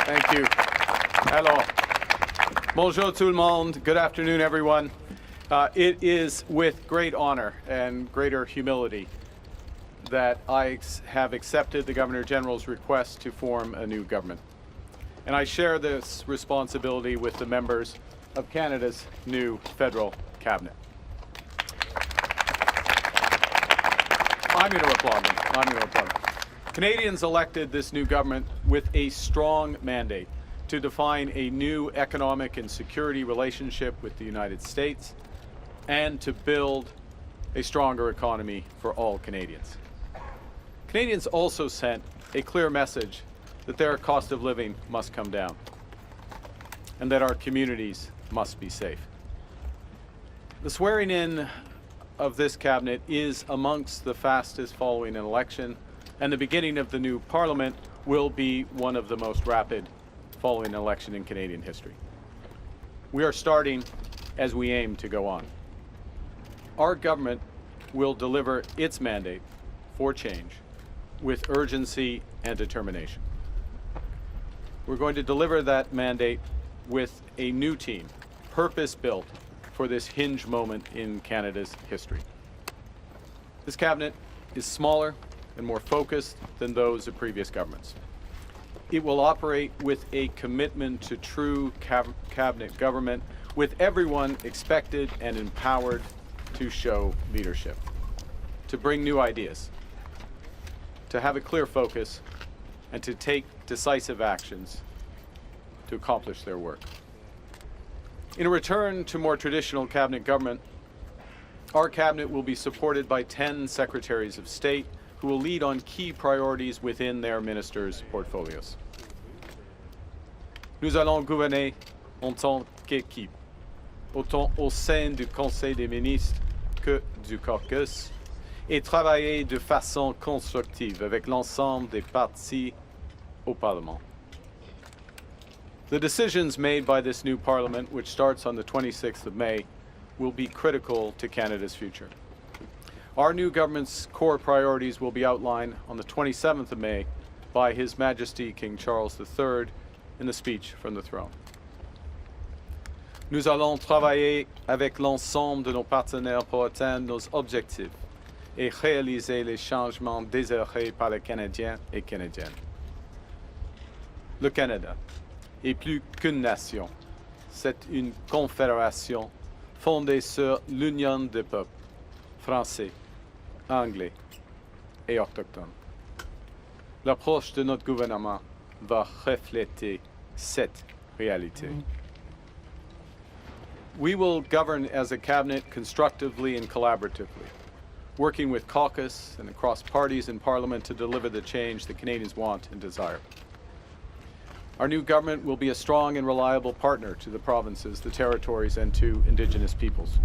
Thank you. Hello. Bonjour tout le monde. Good afternoon, everyone. It is with great honor and greater humility that I have accepted the Governor General's request to form a new government. And I share this responsibility with the members of Canada's new federal cabinet. I'm going to applaud them. Canadians elected this new government with a strong mandate to define a new economic and security relationship with the United States and to build a stronger economy for all Canadians. Canadians also sent a clear message that their cost of living must come down and that our communities must be safe. The swearing in of this cabinet is amongst the fastest following an election, and the beginning of the new parliament will be one of the most rapid following an election in Canadian history. We are starting as we aim to go on. Our government will deliver its mandate for change with urgency and determination. We're going to deliver that mandate with a new team, purpose-built for this hinge moment in Canada's history. This cabinet is smaller and more focused than those of previous governments. It will operate with a commitment to true cabinet government, with everyone expected and empowered to show leadership, to bring new ideas, to have a clear focus, and to take decisive actions to accomplish their work. In a return to more traditional cabinet government, our cabinet will be supported by 10 secretaries of state who will lead on key priorities within their ministers' portfolios. Nous allons gouverner en tant qu'équipe, autant au sein du Conseil des ministres que du caucus, et travailler de façon constructive avec l'ensemble des partis au Parlement. The decisions made by this new Parliament, which starts on the 26th of May, will be critical to Canada's future. Our new government's core priorities will be outlined on the 27th of May by His Majesty King Charles III in the speech from the throne. Nous allons travailler avec l'ensemble de nos partenaires pour atteindre nos objectifs et réaliser les changements désirés par les Canadiens et Canadiennes. Le Canada est plus qu'une nation. C'est une confédération fondée sur l'union des peuples français, anglais et autochtones. L'approche de notre gouvernement va refléter cette réalité. We will govern as a cabinet constructively and collaboratively, working with caucus and across parties in Parliament to deliver the change that Canadians want and desire. Our new government will be a strong and reliable partner to the provinces, the territories, and to Indigenous peoples.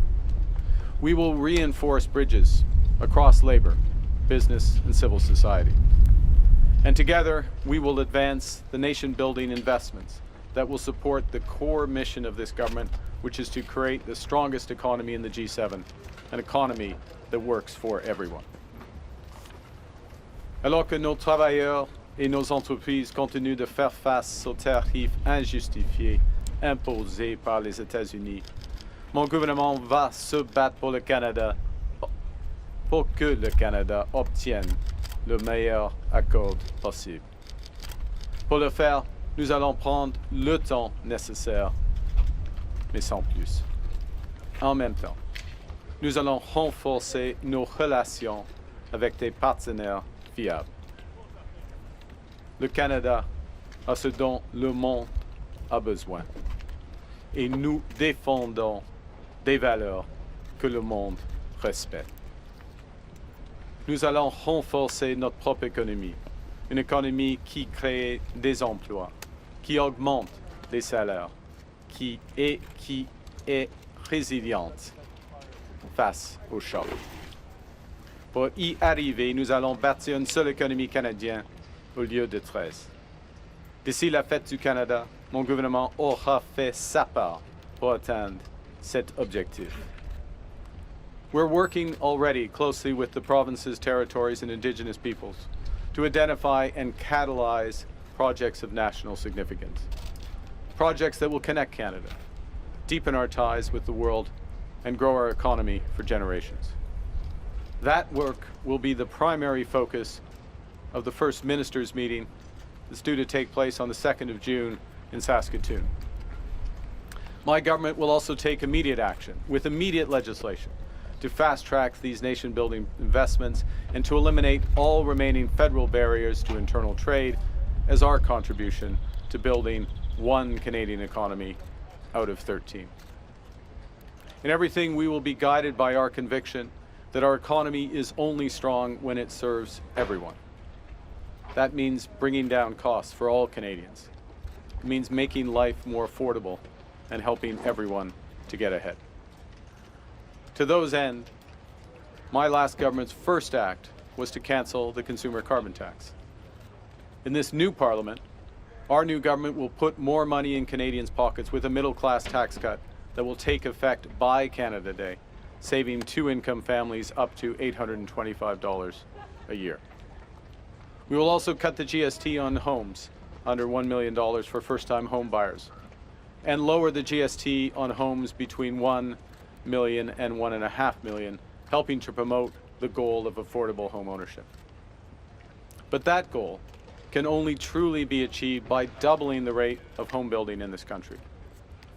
We will reinforce bridges across labor, business, and civil society. And together, we will advance the nation-building investments that will support the core mission of this government, which is to create the strongest economy in the G7, an economy that works for everyone. Alors que nos travailleurs et nos entreprises continuent de faire face aux tarifs injustifiés imposés par les États-Unis, mon gouvernement va se battre pour le Canada, pour que le Canada obtienne le meilleur accord possible. Pour le faire, nous allons prendre le temps nécessaire, mais sans plus. En même temps, nous allons renforcer nos relations avec des partenaires fiables. Le Canada a ce dont le monde a besoin. Et nous défendons des valeurs que le monde respecte. Nous allons renforcer notre propre économie, une économie qui crée des emplois, qui augmente les salaires qui est résiliente face au choc. Pour y arriver, nous allons bâtir une seule économie canadienne au lieu de 13. D'ici la fête du Canada, mon gouvernement aura fait sa part pour atteindre cet objectif. We're working already closely with the provinces, territories, and Indigenous peoples to identify and catalyze projects of national significance. Projects that will connect Canada, deepen our ties with the world, and grow our economy for generations. That work will be the primary focus of the First Minister's meeting that's due to take place on the 2nd of June in Saskatoon. My government will also take immediate action with immediate legislation to fast-track these nation-building investments and to eliminate all remaining federal barriers to internal trade as our contribution to building one Canadian economy out of 13. In everything, we will be guided by our conviction that our economy is only strong when it serves everyone. That means bringing down costs for all Canadians. It means making life more affordable and helping everyone to get ahead. To those end, my last government's first act was to cancel the consumer carbon tax. In this new Parliament, our new government will put more money in Canadians' pockets with a middle-class tax cut that will take effect by Canada Day, saving two-income families up to $825 a year. We will also cut the GST on homes under $1 million for first-time home buyers and lower the GST on homes between $1 million and $1.5 million, helping to promote the goal of affordable home ownership. But that goal can only truly be achieved by doubling the rate of home building in this country.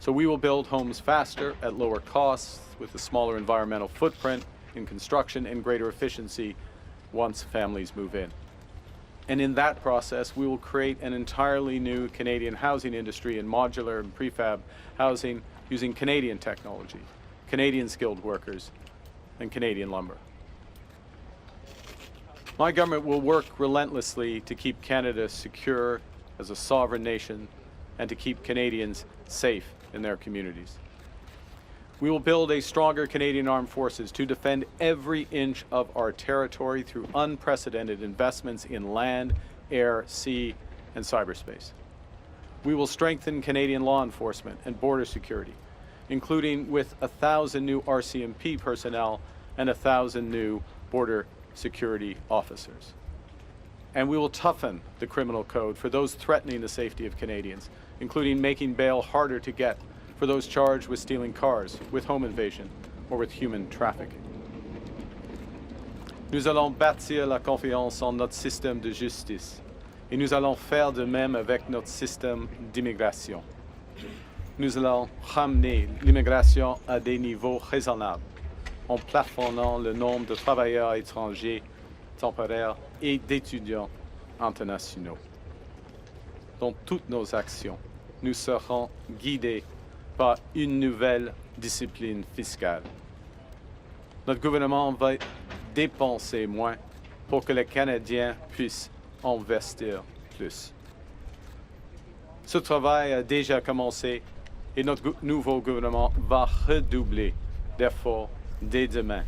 So we will build homes faster at lower costs with a smaller environmental footprint in construction and greater efficiency once families move in. And in that process, we will create an entirely new Canadian housing industry in modular and prefab housing using Canadian technology, Canadian skilled workers, and Canadian lumber. My government will work relentlessly to keep Canada secure as a sovereign nation and to keep Canadians safe in their communities. We will build a stronger Canadian Armed Forces to defend every inch of our territory through unprecedented investments in land, air, sea, and cyberspace. We will strengthen Canadian law enforcement and border security, including with 1,000 new RCMP personnel and 1,000 new border security officers. And we will toughen the criminal code for those threatening the safety of Canadians, including making bail harder to get for those charged with stealing cars, with home invasion, or with human trafficking. Nous allons bâtir la confiance en notre système de justice, et nous allons faire de même avec notre système d'immigration. Nous allons ramener l'immigration à des niveaux raisonnables, en plafonnant le nombre de travailleurs étrangers temporaires et d'étudiants internationaux. Dans toutes nos actions, nous serons guidés par une nouvelle discipline fiscale. Notre gouvernement va dépenser moins pour que les Canadiens puissent investir plus. Ce travail a déjà commencé et notre nouveau gouvernement va redoubler d'efforts dès demain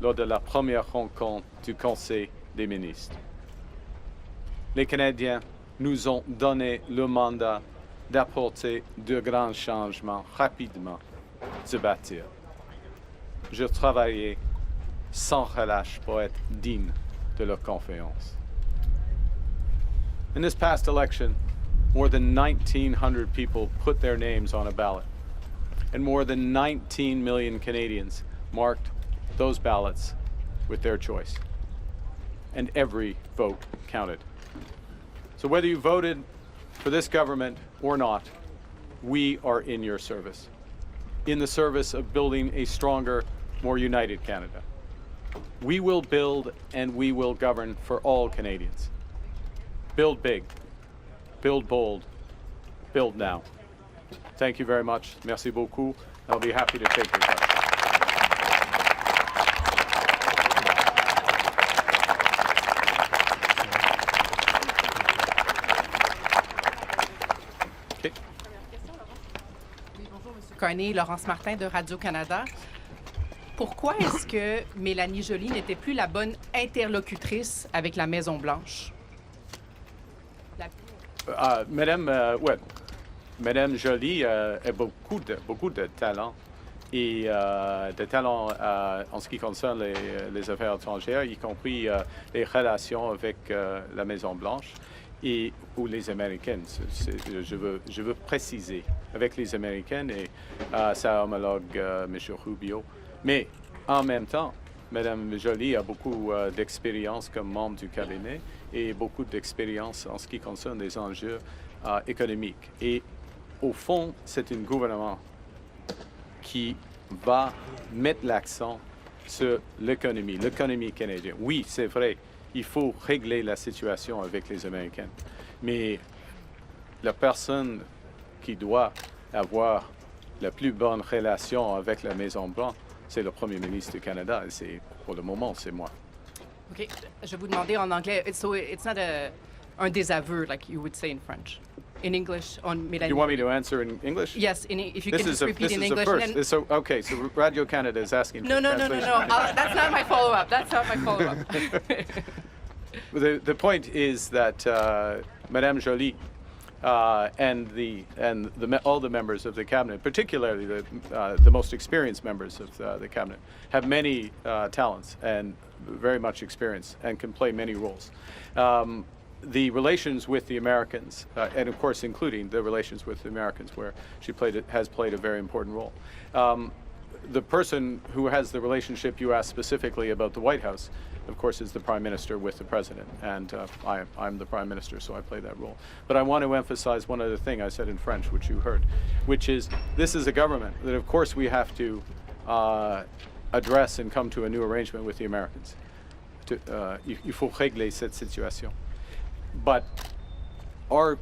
lors de la première rencontre du Conseil des ministres. Les Canadiens nous ont donné le mandat d'apporter de grands changements rapidement, de bâtir. Je travaillais sans relâche pour être digne de leur confiance. In this past election, more than 1,900 people put their names on a ballot, and more than 19 million Canadians marked those ballots with their choice. And every vote counted. So whether you voted for this government or not, we are in your service, in the service of building a stronger, more united Canada. We will build and we will govern for all Canadians. Build big, build bold, build now. Thank you very much. Merci beaucoup. I'll be happy to take your questions. Carney, Laurence Martin de Radio-Canada. Pourquoi est-ce que Mélanie Joly n'était plus la bonne interlocutrice avec la Maison-Blanche? Madame Joly a beaucoup de talent et de talent en ce qui concerne les affaires étrangères, y compris les relations avec la Maison-Blanche ou les Américaines. Je veux préciser, avec les Américaines et sa homologue, M. Rubio. Mais en même temps, Mme Joly a beaucoup d'expérience comme membre du cabinet et beaucoup d'expérience en ce qui concerne les enjeux économiques. Et au fond, c'est un gouvernement qui va mettre l'accent sur l'économie canadienne. Oui, c'est vrai, il faut régler la situation avec les Américains. Mais la personne qui doit avoir la plus bonne relation avec la Maison-Blanche, c'est le Premier ministre du Canada. Et pour le moment, c'est moi. OK. Je vais vous demander en anglais. So it's not un désaveu, like you would say in French. In English, on Mélanie. You want me to answer in English? Yes, if you can just repeat in English. This is a first. Okay, so Radio Canada is asking No. for translation. That's not my follow-up. The point is that Madame Joly and all the members of the cabinet, particularly the most experienced members of the cabinet, have many talents and very much experience and can play many roles. The relations with the Americans, and of course including the relations with the Americans, where she has played a very important role. The person who has the relationship you asked specifically about the White House, of course, is the Prime Minister with the President, and I'm the Prime Minister, so I play that role. But I want to emphasize one other thing I said in French, which you heard, which is this is a government that, of course, we have to address and come to a new arrangement with the Americans. Il faut régler cette situation. But our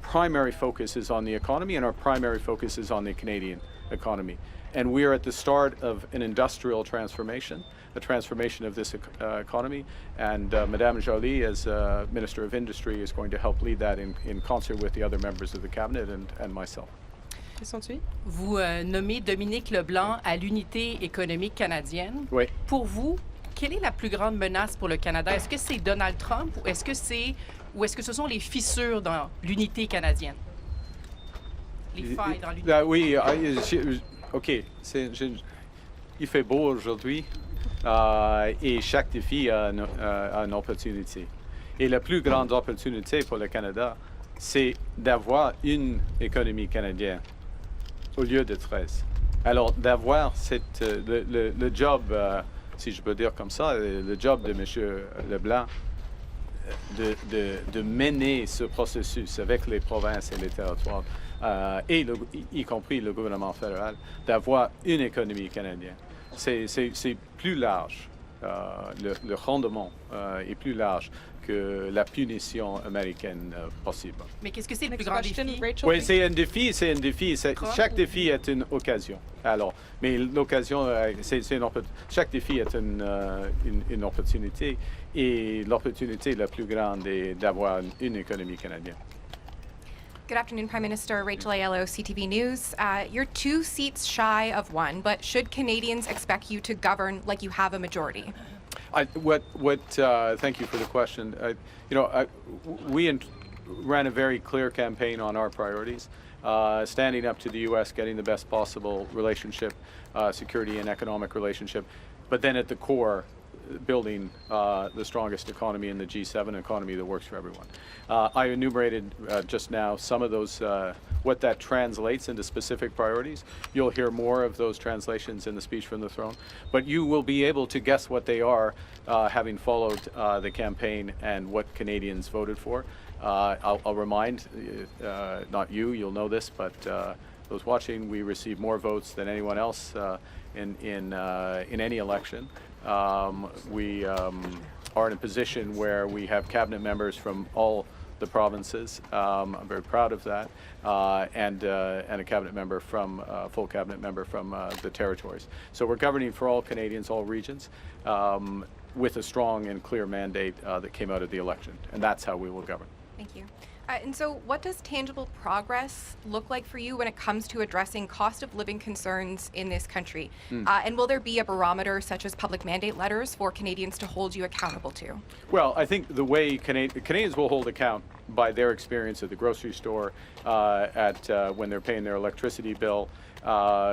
primary focus is on the economy, and our primary focus is on the Canadian economy. And we are at the start of an industrial transformation, a transformation of this economy. And Madame Joly, as Minister of Industry, is going to help lead that in concert with the other members of the Cabinet and myself. Vous nommez Dominique Leblanc à l'unité économique canadienne. Oui. Pour vous, quelle est la plus grande menace pour le Canada? Est-ce que c'est Donald Trump ou est-ce que ce sont les fissures dans l'unité canadienne? Les failles dans l'unité? Oui, OK. Il fait beau aujourd'hui et chaque défi a une opportunité. Et la plus grande opportunité pour le Canada, c'est d'avoir une économie canadienne au lieu de 13. Alors, d'avoir le job, si je peux dire comme ça, le job de M. Leblanc, de mener ce processus avec les provinces et les territoires, y compris le gouvernement fédéral, d'avoir une économie canadienne. C'est plus large. Le rendement est plus large que la punition américaine possible. Mais qu'est-ce que c'est le plus grand défi? Oui, c'est un défi. Chaque défi est une occasion. Alors, mais l'occasion, chaque défi est une opportunité. Et l'opportunité la plus grande est d'avoir une économie canadienne. Good afternoon, Prime Minister. Rachel Aiello, CTV News. You're 2 seats shy of 1, but should Canadians expect you to govern like you have a majority? Thank you for the question. We ran a very clear campaign on our priorities, standing up to the U.S., getting the best possible relationship, security and economic relationship, but then at the core, building the strongest economy in the G7, economy that works for everyone. I enumerated just now some of those, what that translates into specific priorities. You'll hear more of those translations in the speech from the throne, but you will be able to guess what they are, having followed the campaign and what Canadians voted for. I'll remind, not you'll know this, but those watching, we receive more votes than anyone else in any election. We are in a position where we have cabinet members from all the provinces. I'm very proud of that, and a cabinet member full cabinet member from the territories. So we're governing for all Canadians, all regions, with a strong and clear mandate that came out of the election, and that's how we will govern. Thank you. And so, what does tangible progress look like for you when it comes to addressing cost of living concerns in this country? And will there be a barometer such as public mandate letters for Canadians to hold you accountable to? Well, I think the way Canadians will hold account by their experience at the grocery store, when they're paying their electricity bill,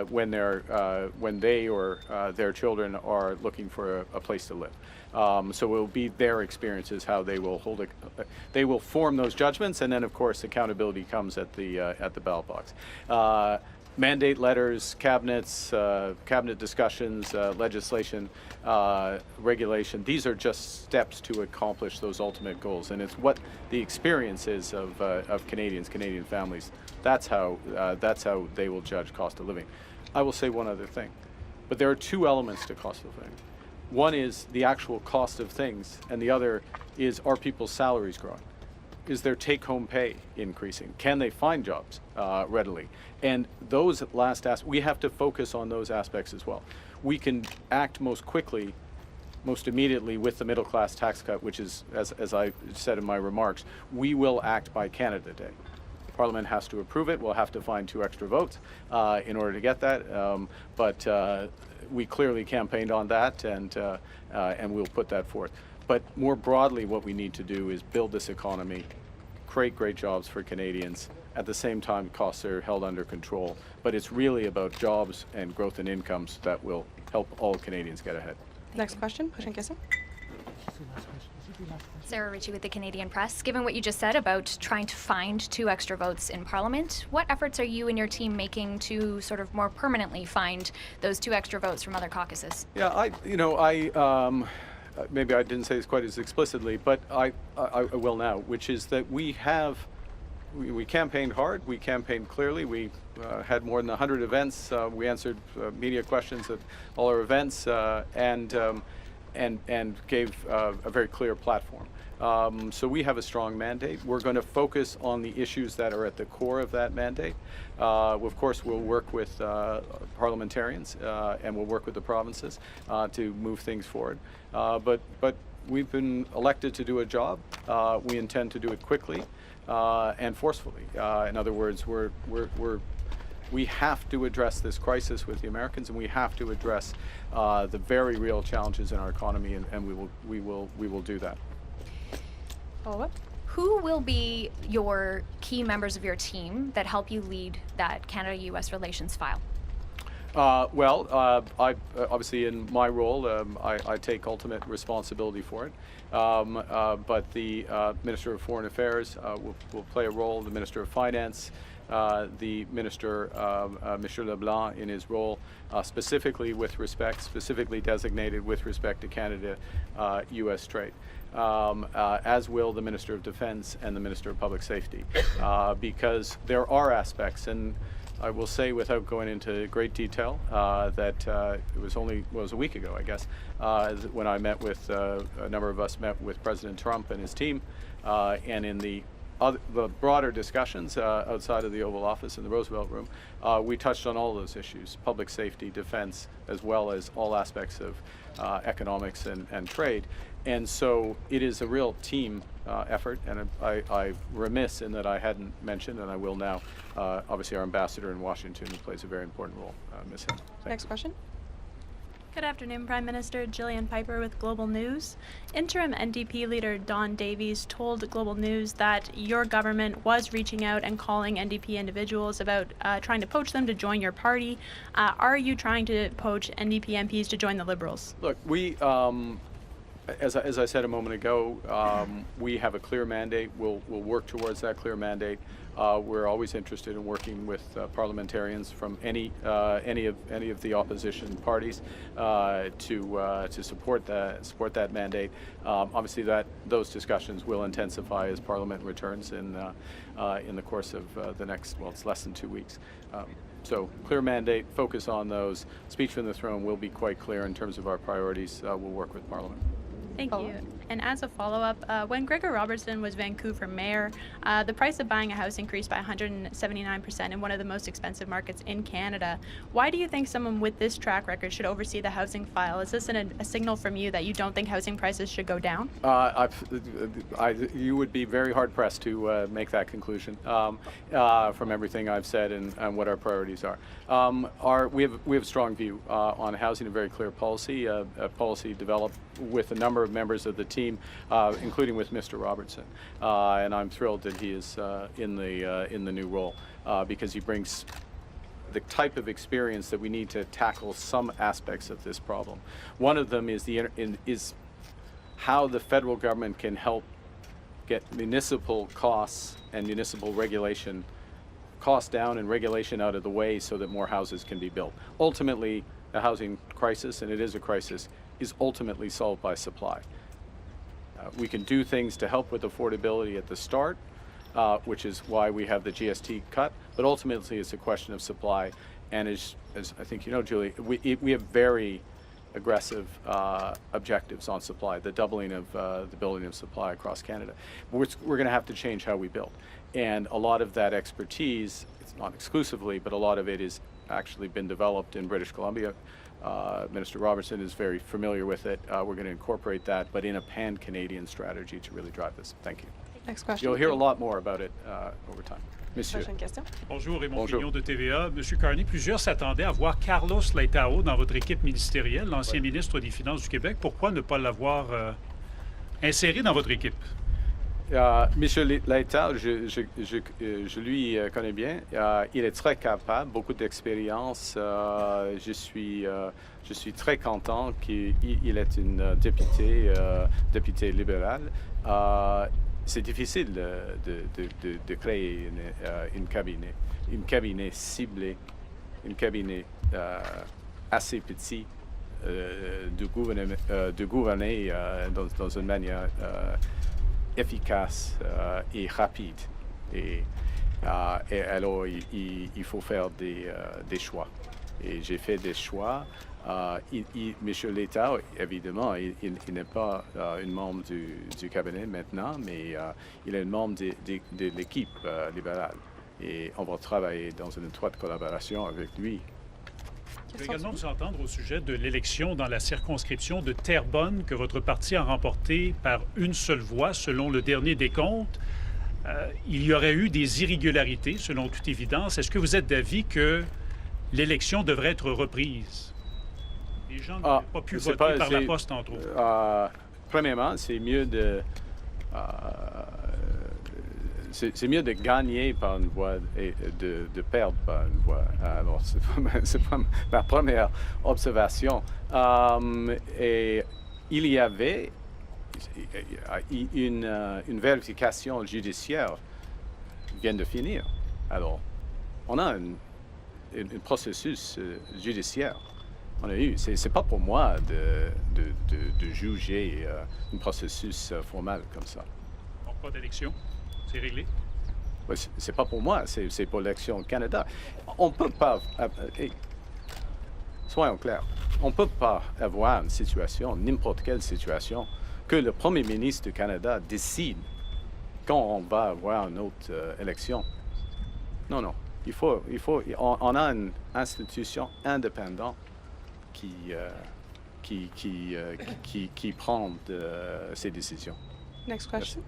when they or their children are looking for a place to live. So it will be their experiences how they will they will form those judgments, and then of course accountability comes at the ballot box. Mandate letters, cabinet discussions, legislation, regulation. These are just steps to accomplish those ultimate goals, and it's what the experience is of Canadian families. That's how they will judge cost of living. I will say one other thing, but there are two elements to cost of living. One is the actual cost of things, and the other is, are people's salaries growing? Is their take-home pay increasing? Can they find jobs readily? And those last aspects, we have to focus on those aspects as well. We can act most quickly, most immediately with the middle class tax cut, which is, as I said in my remarks, we will act by Canada Day. Parliament has to approve it. We'll have to find 2 extra votes in order to get that. But we clearly campaigned on that, and we'll put that forth. But more broadly, what we need to do is build this economy, create great jobs for Canadians. At the same time, costs are held under control. But it's really about jobs and growth in incomes that will help all Canadians get ahead. Next question, Pushing Kissing. Sarah Ritchie with the Canadian Press. Given what you just said about trying to find 2 extra votes in Parliament, what efforts are you and your team making to sort of more permanently find those 2 extra votes from other caucuses? Yeah, maybe I didn't say this quite as explicitly, but I will now, which is that we campaigned hard, we campaigned clearly, we had more than 100 events, we answered media questions at all our events, and gave a very clear platform. So we have a strong mandate. We're going to focus on the issues that are at the core of that mandate. Of course, we'll work with parliamentarians and we'll work with the provinces to move things forward. But we've been elected to do a job. We intend to do it quickly and forcefully. In other words, we have to address this crisis with the Americans, and we have to address the very real challenges in our economy, and we will do that. Follow-up. Who will be your key members of your team that help you lead that Canada-U.S. relations file? I obviously in my role, I take ultimate responsibility for it. But the Minister of Foreign Affairs will play a role. The Minister of Finance, the Minister, Monsieur Leblanc, in his role, specifically designated with respect to Canada-U.S. trade. As will the Minister of Defense and the Minister of Public Safety, because there are aspects, and I will say without going into great detail, that it was a week ago, I guess, when I met with, a number of us met with President Trump and his team, and in the broader discussions outside of the Oval Office in the Roosevelt Room, we touched on all those issues: public safety, defense, as well as all aspects of economics and trade. And so it is a real team effort, and I'm remiss in that I hadn't mentioned, and I will now, obviously our ambassador in Washington, who plays a very important role. Miss him. Next question. Good afternoon, Prime Minister. Gillian Piper with Global News. Interim NDP leader Don Davies told Global News that your government was reaching out and calling NDP individuals about trying to poach them to join your party. Are you trying to poach NDP MPs to join the Liberals? Look, we, as I said a moment ago, we have a clear mandate. We'll work towards that clear mandate. We're always interested in working with parliamentarians from any of the opposition parties to support that mandate. Obviously, those discussions will intensify as Parliament returns in the course of the next, well, it's less than 2 weeks. So clear mandate, focus on those. Speech from the throne will be quite clear in terms of our priorities. We'll work with Parliament. Thank Follow-up? you. And as a follow-up, when Gregor Robertson was Vancouver mayor, the price of buying a house increased by 179% in one of the most expensive markets in Canada. Why do you think someone with this track record should oversee the housing file? Is this a signal from you that you don't think housing prices should go down? You would be very hard-pressed to make that conclusion from everything I've said and what our priorities are. We have a strong view on housing, a very clear policy, a policy developed with a number of members of the team, including with Mr. Robertson. And I'm thrilled that he is in the new role because he brings the type of experience that we need to tackle some aspects of this problem. One of them is is how the federal government can help get municipal costs and municipal regulation costs down and regulation out of the way so that more houses can be built. Ultimately, the housing crisis, and it is a crisis, is ultimately solved by supply. We can do things to help with affordability at the start, which is why we have the GST cut, but ultimately it's a question of supply. And as I think you know, Julie, we have very aggressive objectives on supply, the doubling of the building of supply across Canada. We're going to have to change how we build. And a lot of that expertise, it's not exclusively, but a lot of it is actually been developed in British Columbia. Minister Robertson is very familiar with it. We're going to incorporate that, but in a pan-Canadian strategy to really drive this. Thank you. Next question. You'll hear a lot more about it over time. Monsieur. Prochaine question. Bonjour, Raymond Bonjour. Pignon de TVA. Monsieur Carney, plusieurs s'attendaient à voir Carlos Rideau dans votre équipe ministérielle, l'ancien ministre des Finances du Québec. Pourquoi ne pas l'avoir inséré dans votre équipe? Monsieur Leitao, je lui connais bien. Il est très capable, beaucoup d'expérience. Je suis très content qu'il est une député libéral. C'est difficile de créer une cabinet ciblé, un cabinet assez petit de gouverner dans une manière efficace et rapide. Et alors, il faut faire des choix. Et j'ai fait des choix. M. L'État, évidemment, il n'est pas un membre du cabinet maintenant, mais il est un membre de l'équipe libérale. Et on va travailler dans une étroite collaboration avec lui. Je vais également vous entendre au sujet de l'élection dans la circonscription de Terrebonne que votre parti a remportée par une seule voix, selon le dernier décompte. Il y aurait eu des irrégularités, selon toute évidence. Est-ce que vous êtes d'avis que l'élection devrait être reprise? Les gens n'ont pas pu voter par la poste, entre autres. Premièrement, c'est mieux de gagner par une voix et de perdre par une voix. Alors, c'est pas ma première observation. Et il y avait une vérification judiciaire qui vient de finir. Alors, on a un processus judiciaire. On a eu. C'est pas pour moi de juger un processus formel comme ça. Donc, pas d'élection? C'est réglé? C'est pas pour moi, c'est pour l'élection au Canada. On peut pas, soyons clairs, on peut pas avoir une situation, n'importe quelle situation, que le Premier ministre du Canada décide quand on va avoir une autre élection. Non, non. On a une institution indépendante qui prend ces décisions. Next question.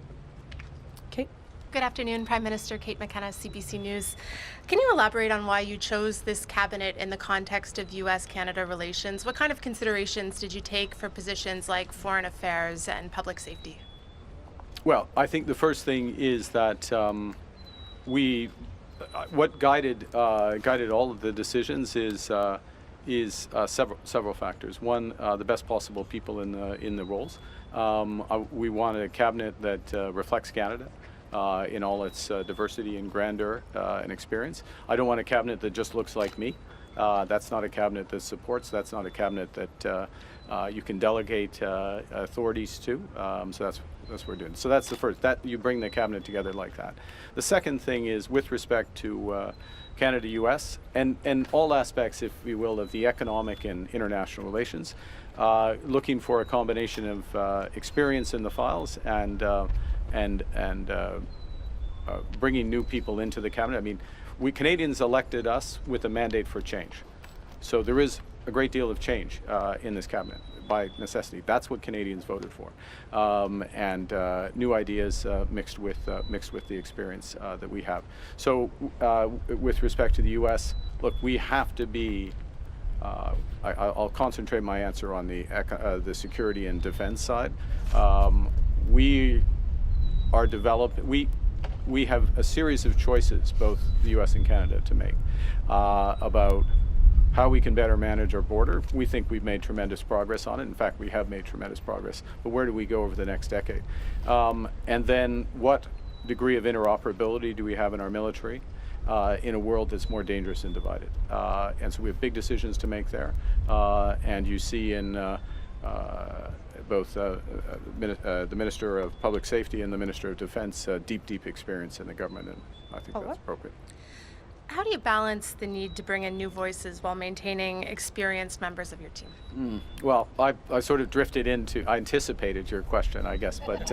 Kate. Good afternoon, Prime Minister. Kate McKenna, CBC News. Can you elaborate on why you chose this cabinet in the context of U.S.-Canada relations? What kind of considerations did you take for positions like foreign affairs and public safety? Well, I think the first thing is that what guided all of the decisions is several factors. One, the best possible people in the roles. We wanted a cabinet that reflects Canada in all its diversity and grandeur and experience. I don't want a cabinet that just looks like me. That's not a cabinet that supports. That's not a cabinet that you can delegate authorities to. So that's That's what we're doing. So that's the first. That you bring the cabinet together like that. The second thing is with respect to Canada-U.S. and all aspects, if you will, of the economic and international relations, looking for a combination of experience in the files and bringing new people into the cabinet. I mean, we Canadians elected us with a mandate for change. So there is a great deal of change in this cabinet by necessity. That's what Canadians voted for, and new ideas mixed with the experience that we have. So with respect to the U.S., look, we have to be. I'll concentrate my answer on the security and defense side. We are developing. We have a series of choices, both the U.S. and Canada, to make about how we can better manage our border. We think we've made tremendous progress on it. In fact, we have made tremendous progress. But where do we go over the next decade? And then what degree of interoperability do we have in our military in a world that's more dangerous and divided? And so we have big decisions to make there. And you see in both the Minister of Public Safety and the Minister of Defense deep experience in the government, and I think that's appropriate. How do you balance the need to bring in new voices while maintaining experienced members of your team? Well, I sort of drifted into, I anticipated your question, I guess, but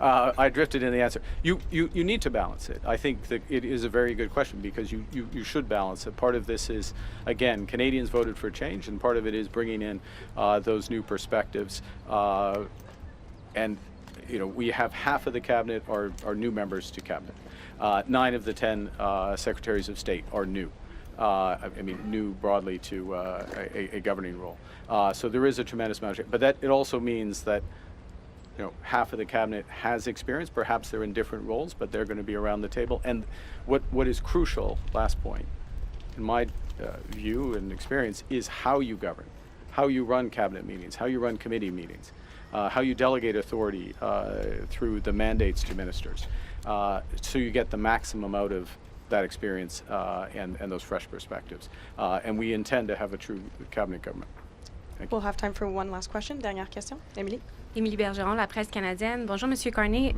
I drifted in the answer. You need to balance it. I think that it is a very good question because you should balance it. Part of this is, again, Canadians voted for change, and part of it is bringing in those new perspectives. And we have half of the cabinet are new members to cabinet. 9 of the 10 secretaries of state are new. I mean, new broadly to a governing role. So there is a tremendous amount of, but it also means that half of the cabinet has experience. Perhaps they're in different roles, but they're going to be around the table. And what is crucial, last point, in my view and experience, is how you govern, how you run cabinet meetings, how you run committee meetings, how you delegate authority through the mandates to ministers. So you get the maximum out of that experience and those fresh perspectives. And we intend to have a true cabinet government. We'll have time for one last question. Dernière question. Émilie? Émilie Bergeron, La Presse canadienne. Bonjour, Monsieur Carney.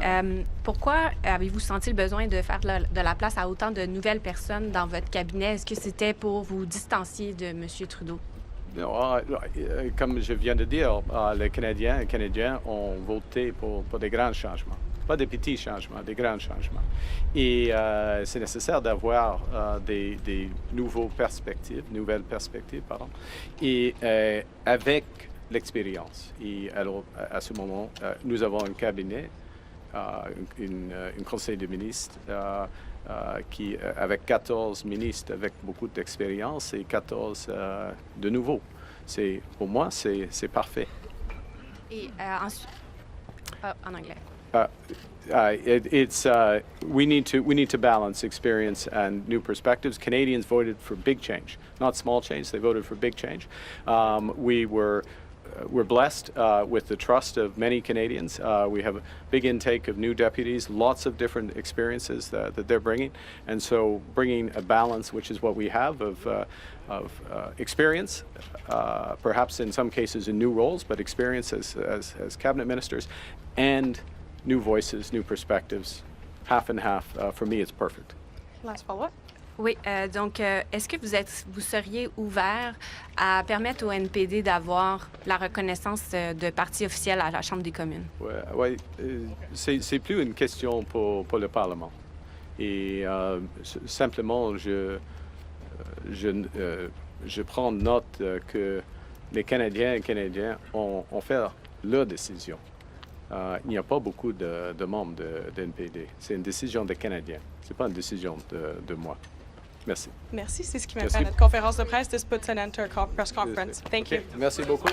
Pourquoi avez-vous senti le besoin de faire de la place à autant de nouvelles personnes dans votre cabinet? Est-ce que c'était pour vous distancier de Monsieur Trudeau? Non, comme je viens de dire, les Canadiens et Canadiens ont voté pour des grands changements. Pas des petits changements, des grands changements. Et c'est nécessaire d'avoir des nouvelles perspectives, et avec l'expérience. Et alors, à ce moment, nous avons un cabinet, un conseil de ministres, avec 14 ministres avec beaucoup d'expérience et 14 de nouveaux. Pour moi, c'est parfait. Et ensuite, en anglais. We need to balance experience and new perspectives. Canadians voted for big change, not small change. They voted for big change. We're blessed with the trust of many Canadians. We have a big intake of new deputies, lots of different experiences that they're bringing, and so bringing a balance, which is what we have of experience, perhaps in some cases in new roles, but experience as cabinet ministers, and new voices, new perspectives, half and half. For me, it's perfect. Last follow-up. Oui, donc est-ce que vous seriez ouvert à permettre au NPD d'avoir la reconnaissance de parti officiel à la Chambre des communes? Oui, c'est plus une question pour le Parlement. Et simplement, je prends note que les Canadiens et Canadiens ont fait leur décision. Il n'y a pas beaucoup de membres de NPD. C'est une décision des Canadiens. Ce n'est pas une décision de moi. Merci. Merci. C'est ce qui m'a fait à notre conférence de presse. This puts an end to our press conference. Thank you. Merci beaucoup.